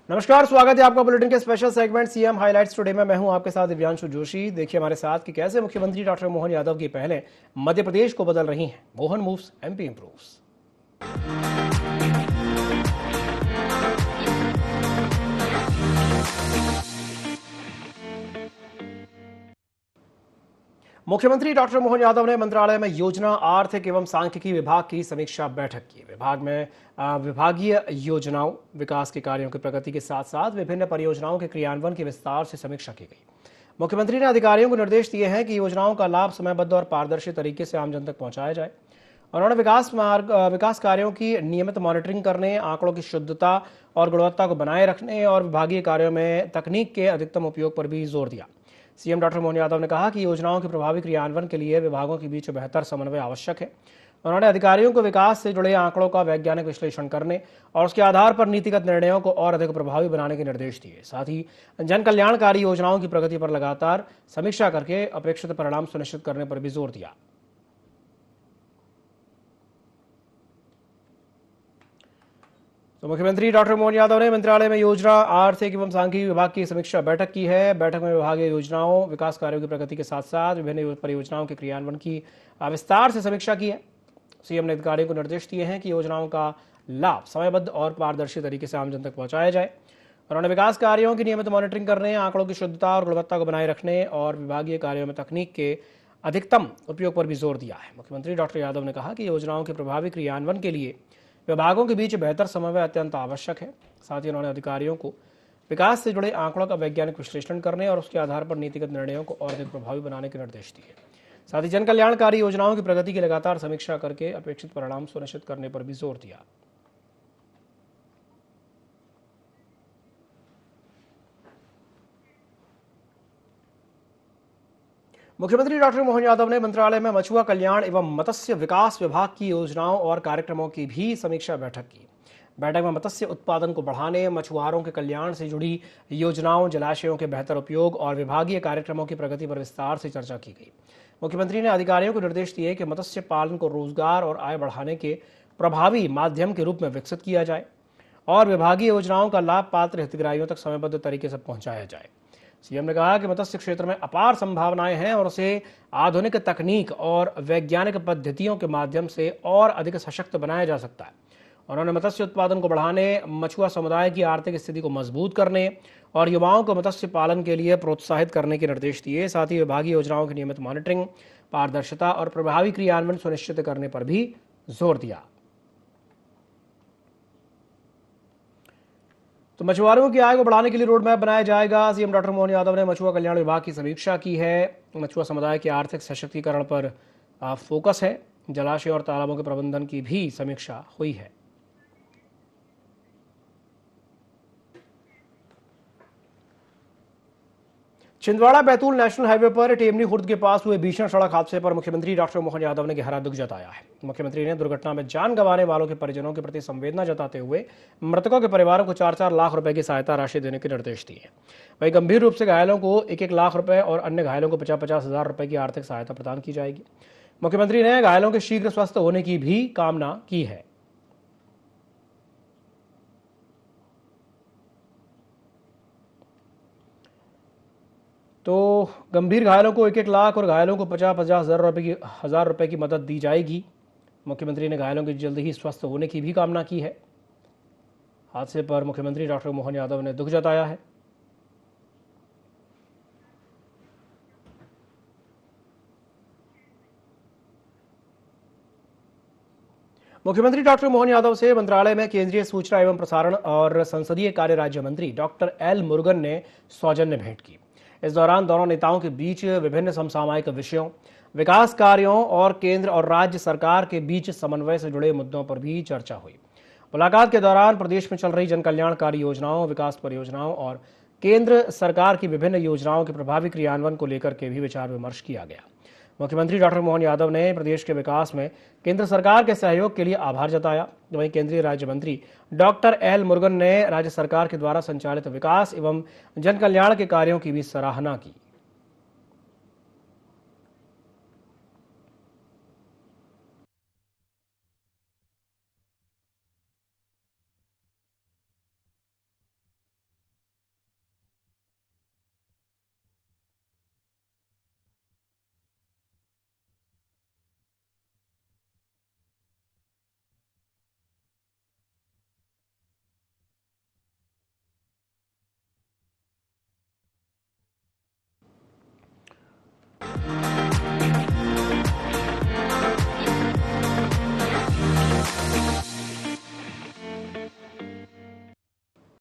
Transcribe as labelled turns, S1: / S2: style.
S1: नमस्कार, स्वागत है आपका बुलेटिन के special segment CM highlights today में। मैं हूं आपके साथ दिव्यांशु जोशी। देखिए हमारे साथ कि कैसे मुख्यमंत्री डॉक्टर मोहन यादव की पहलें मध्य प्रदेश को बदल रही हैं। Mohan moves, MP improves. मुख्यमंत्री डॉक्टर मोहन यादव ने मंत्रालय में योजना, आर्थिक एवं सांख्यिकी विभाग की समीक्षा बैठक की। विभाग में विभागीय योजनाओं, विकास के कार्यों की प्रगति के साथ साथ विभिन्न परियोजनाओं के क्रियान्वयन की विस्तार से समीक्षा की गई। मुख्यमंत्री ने अधिकारियों को निर्देश दिए हैं कि योजनाओं का लाभ समयबद्ध और पारदर्शी तरीके से आम जन तक पहुंचाया जाए। उन्होंने विकास कार्यों की नियमित मॉनिटरिंग करने, आंकड़ों की शुद्धता और गुणवत्ता को बनाए रखने और विभागीय कार्यों में तकनीक के अधिकतम उपयोग पर भी जोर दिया। सीएम डॉक्टर मोहन यादव ने कहा कि योजनाओं के प्रभावी क्रियान्वयन के लिए विभागों के बीच बेहतर समन्वय आवश्यक है। उन्होंने अधिकारियों को विकास से जुड़े आंकड़ों का वैज्ञानिक विश्लेषण करने और उसके आधार पर नीतिगत निर्णयों को और अधिक प्रभावी बनाने के निर्देश दिए। साथ ही जन कल्याणकारी योजनाओं की प्रगति पर लगातार समीक्षा करके अपेक्षित परिणाम सुनिश्चित करने पर भी जोर दिया। तो मुख्यमंत्री डॉक्टर मोहन यादव ने मंत्रालय में योजना, आर्थिक एवं सांख्यिकी विभाग की समीक्षा बैठक की है। बैठक में विभागीय योजनाओं, विकास कार्यों की प्रगति के साथ साथ विभिन्न परियोजनाओं के क्रियान्वयन की विस्तार से समीक्षा की है। सीएम ने अधिकारियों को निर्देश दिए हैं कि योजनाओं का लाभ समयबद्ध और पारदर्शी तरीके से आम जन तक पहुंचाया जाए। उन्होंने विकास कार्यों की नियमित मॉनिटरिंग करने, आंकड़ों की शुद्धता और गुणवत्ता को बनाए रखने और विभागीय कार्यों में तकनीक के अधिकतम उपयोग पर भी जोर दिया है। मुख्यमंत्री डॉक्टर यादव ने कहा कि योजनाओं के प्रभावी क्रियान्वयन के लिए विभागों के बीच बेहतर समन्वय अत्यंत आवश्यक है। साथ ही उन्होंने अधिकारियों को विकास से जुड़े आंकड़ों का वैज्ञानिक विश्लेषण करने और उसके आधार पर नीतिगत निर्णयों को और अधिक प्रभावी बनाने के निर्देश दिए। साथ ही जन कल्याणकारी योजनाओं की प्रगति की लगातार समीक्षा करके अपेक्षित परिणाम सुनिश्चित करने पर भी जोर दिया। मुख्यमंत्री डॉक्टर मोहन यादव ने मंत्रालय में मछुआ कल्याण एवं मत्स्य विकास विभाग की योजनाओं और कार्यक्रमों की भी समीक्षा बैठक की। बैठक में मत्स्य उत्पादन को बढ़ाने, मछुआरों के कल्याण से जुड़ी योजनाओं, जलाशयों के बेहतर उपयोग और विभागीय कार्यक्रमों की प्रगति पर विस्तार से चर्चा की गई। मुख्यमंत्री ने अधिकारियों को निर्देश दिए कि मत्स्य पालन को रोजगार और आय बढ़ाने के प्रभावी माध्यम के रूप में विकसित किया जाए और विभागीय योजनाओं का लाभ पात्र हितग्राहियों तक समयबद्ध तरीके से पहुंचाया जाए। सीएम ने कहा कि मत्स्य क्षेत्र में अपार संभावनाएं हैं और उसे आधुनिक तकनीक और वैज्ञानिक पद्धतियों के माध्यम से और अधिक सशक्त बनाया जा सकता है। उन्होंने मत्स्य उत्पादन को बढ़ाने, मछुआ समुदाय की आर्थिक स्थिति को मजबूत करने और युवाओं को मत्स्य पालन के लिए प्रोत्साहित करने के निर्देश दिए। साथ ही विभागीय योजनाओं की नियमित मॉनिटरिंग, पारदर्शिता और प्रभावी क्रियान्वयन सुनिश्चित करने पर भी जोर दिया। तो मछुआरों की आय को बढ़ाने के लिए रोड मैप बनाया जाएगा। सीएम डॉक्टर मोहन यादव ने मछुआ कल्याण विभाग की समीक्षा की है। मछुआ समुदाय के आर्थिक सशक्तिकरण पर फोकस है। जलाशय और तालाबों के प्रबंधन की भी समीक्षा हुई है। छिंदवाड़ा बैतूल नेशनल हाईवे पर टेमनी खुर्द के पास हुए भीषण सड़क हादसे पर मुख्यमंत्री डॉक्टर मोहन यादव ने गहरा दुख जताया है। मुख्यमंत्री ने दुर्घटना में जान गंवाने वालों के परिजनों के प्रति संवेदना जताते हुए मृतकों के परिवारों को 4-4 लाख रुपए की सहायता राशि देने के निर्देश दिए। वहीं गंभीर रूप से घायलों को 1-1 लाख रुपए और अन्य घायलों को 50-50 हजार रुपए की आर्थिक सहायता प्रदान की जाएगी। मुख्यमंत्री ने घायलों के शीघ्र स्वस्थ होने की भी कामना की है। तो गंभीर घायलों को 1-1 लाख और घायलों को 50-50 हजार रुपए की मदद दी जाएगी। मुख्यमंत्री ने घायलों के जल्द ही स्वस्थ होने की भी कामना की है। हादसे पर मुख्यमंत्री डॉक्टर मोहन यादव ने दुख जताया है। मुख्यमंत्री डॉक्टर मोहन यादव से मंत्रालय में केंद्रीय सूचना एवं प्रसारण और संसदीय कार्य राज्य मंत्री डॉक्टर एल मुरुगन ने सौजन्य भेंट की। इस दौरान दोनों नेताओं के बीच विभिन्न समसामयिक विषयों, विकास कार्यों और केंद्र और राज्य सरकार के बीच समन्वय से जुड़े मुद्दों पर भी चर्चा हुई। मुलाकात के दौरान प्रदेश में चल रही जन कल्याणकारी योजनाओं, विकास परियोजनाओं और केंद्र सरकार की विभिन्न योजनाओं के प्रभावी क्रियान्वयन को लेकर के भी विचार विमर्श किया गया। मुख्यमंत्री डॉक्टर मोहन यादव ने प्रदेश के विकास में केंद्र सरकार के सहयोग के लिए आभार जताया। वहीं केंद्रीय राज्य मंत्री डॉक्टर एल मुरुगन ने राज्य सरकार के द्वारा संचालित विकास एवं जन कल्याण के कार्यों की भी सराहना की।